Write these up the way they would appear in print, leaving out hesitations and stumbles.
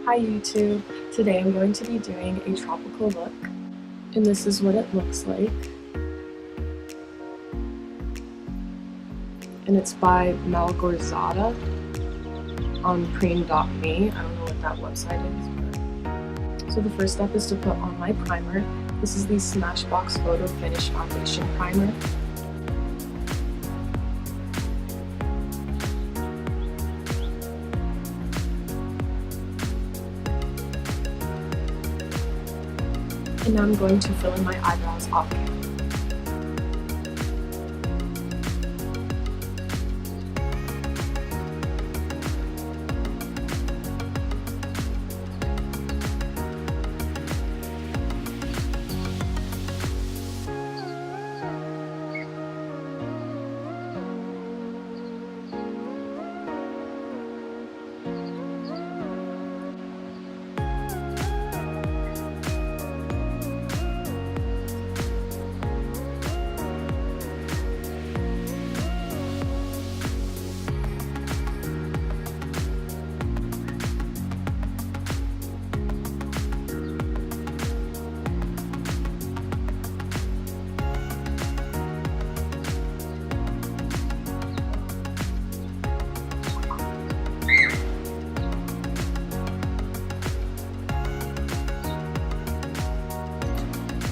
Hi YouTube! Today I'm going to be doing a tropical look, and this is what it looks like. And it's by Malgorzata on preen.me. I don't know what that website is. So the first step is to put on my primer. This is the Smashbox Photo Finish Foundation Primer. And now I'm going to fill in my eyebrows off camera.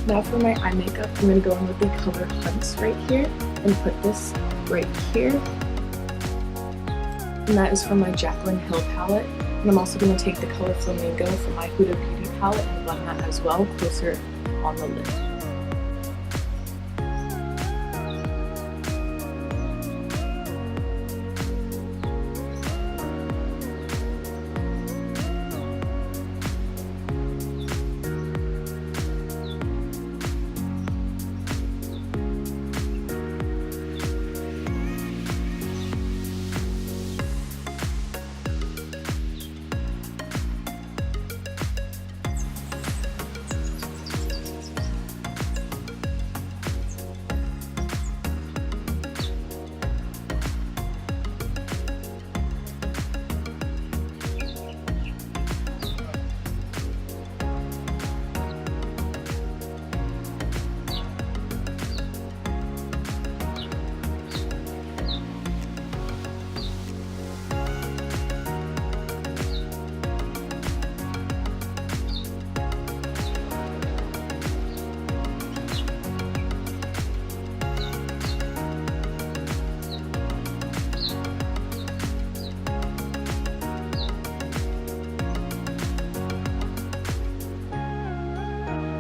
Now for my eye makeup, I'm going to go in with the color Hunts right here and put this right here. And that is from my Jaclyn Hill palette. And I'm also going to take the color Flamingo from my Huda Beauty palette and blend that as well closer on the lid.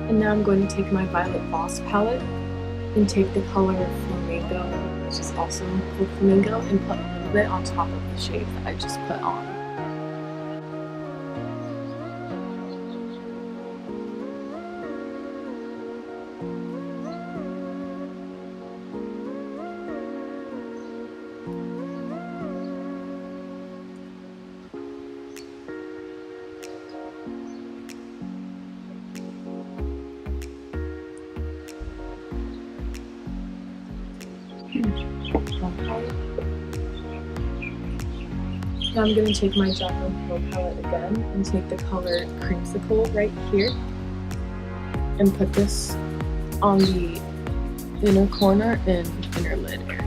And now I'm going to take my Violet Boss palette and take the color Flamingo, which is also called Flamingo, and put a little bit on top of the shade that I just put on. Now I'm going to take my Jaclyn Hill palette again and take the color Creamsicle right here and put this on the inner corner and inner lid area.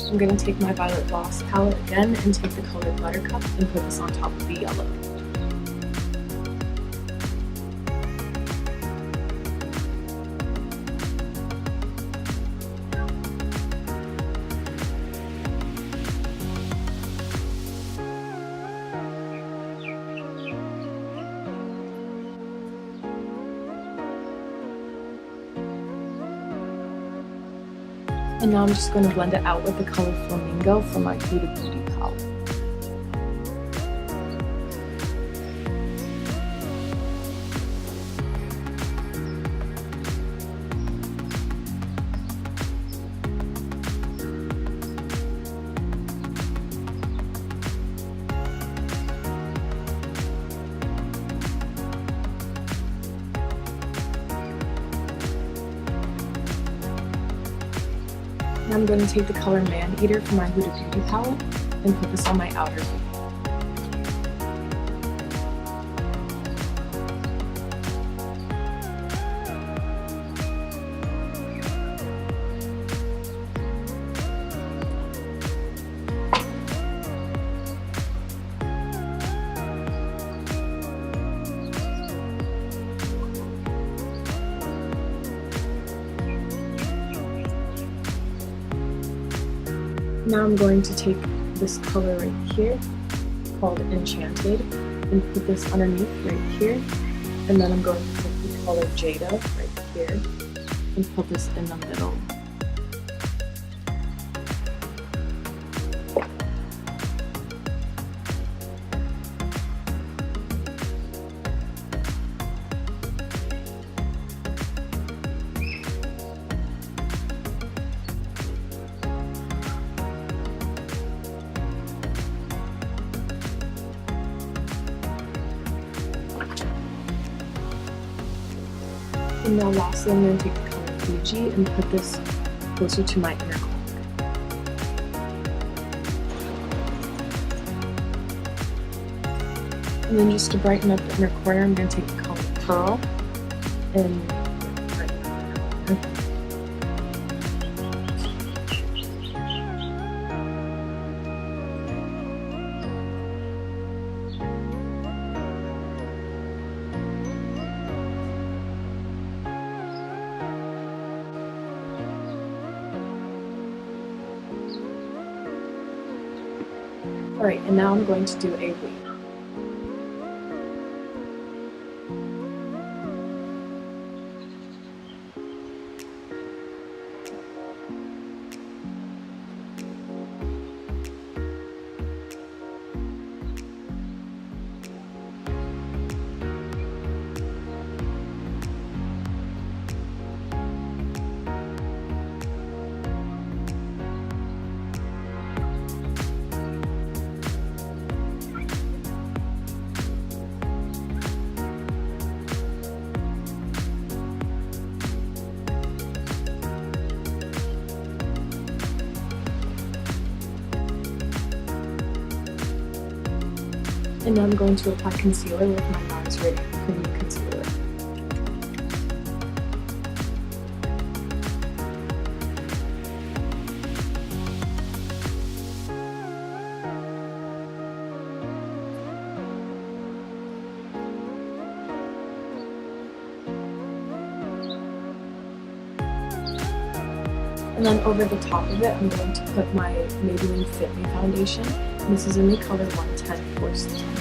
I'm going to take my Violet Boss palette again and take the color Buttercup and put this on top of the yellow. And now I'm just going to blend it out with the color Flamingo from my Huda Beauty palette. I'm I'm going to take the color Man Eater from my Huda Beauty palette and put this on my outer V. Now I'm going to take this color right here, called Enchanted, and put this underneath right here. And then I'm going to take the color Jada right here and put this in the middle. And now lastly, I'm going to take the color Fuji and put this closer to my inner corner. And then just to brighten up the inner corner, I'm going to take the color Pearl and brighten up the inner corner. Alright, and now I'm going to do a wing. And now I'm going to apply concealer with my NARS Ready Creamy Concealer. And then over the top of it, I'm going to put my Maybelline Fit Me foundation. This is in the color 110 Force 10.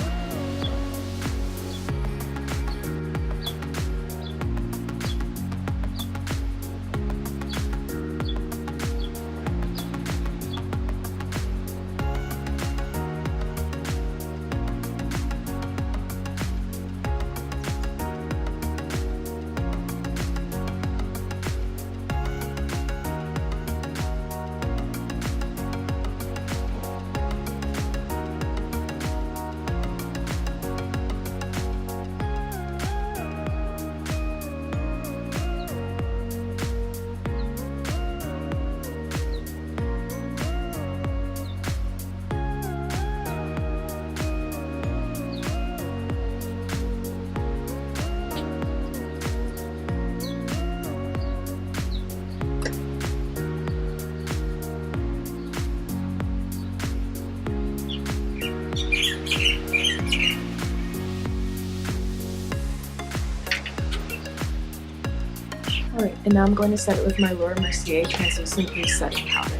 Alright, and now I'm going to set it with my Laura Mercier Translucent Loose Setting Powder.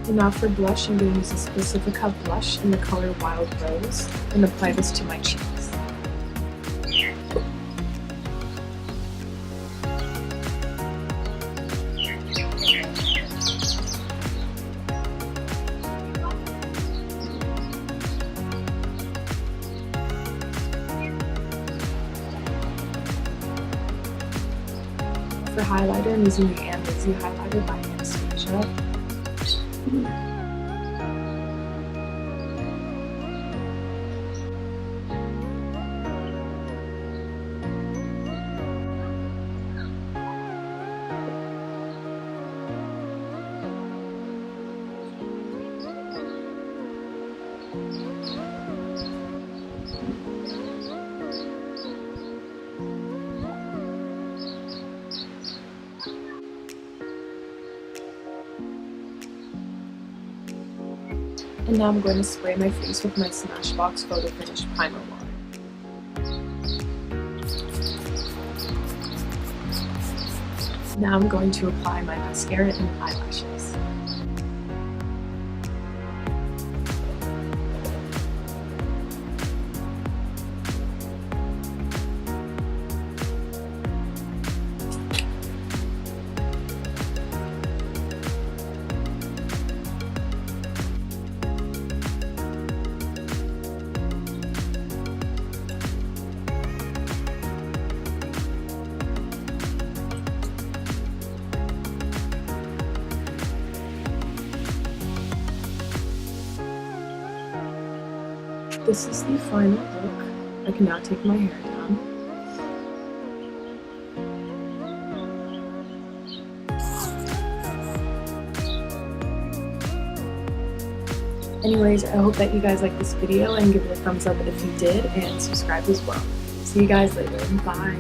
And now for blush, I'm going to use a Specifica blush in the color Wild Rose and apply this to my cheeks. For highlighter, I'm using the Ann Lizzy highlighter by Anastasia. And now I'm going to spray my face with my Smashbox Photo Finish Primer Water. Now I'm going to apply my mascara and eyelashes. This is the final look. I can now take my hair down. Anyways, I hope that you guys liked this video and give it a thumbs up if you did, and subscribe as well. See you guys later. Bye.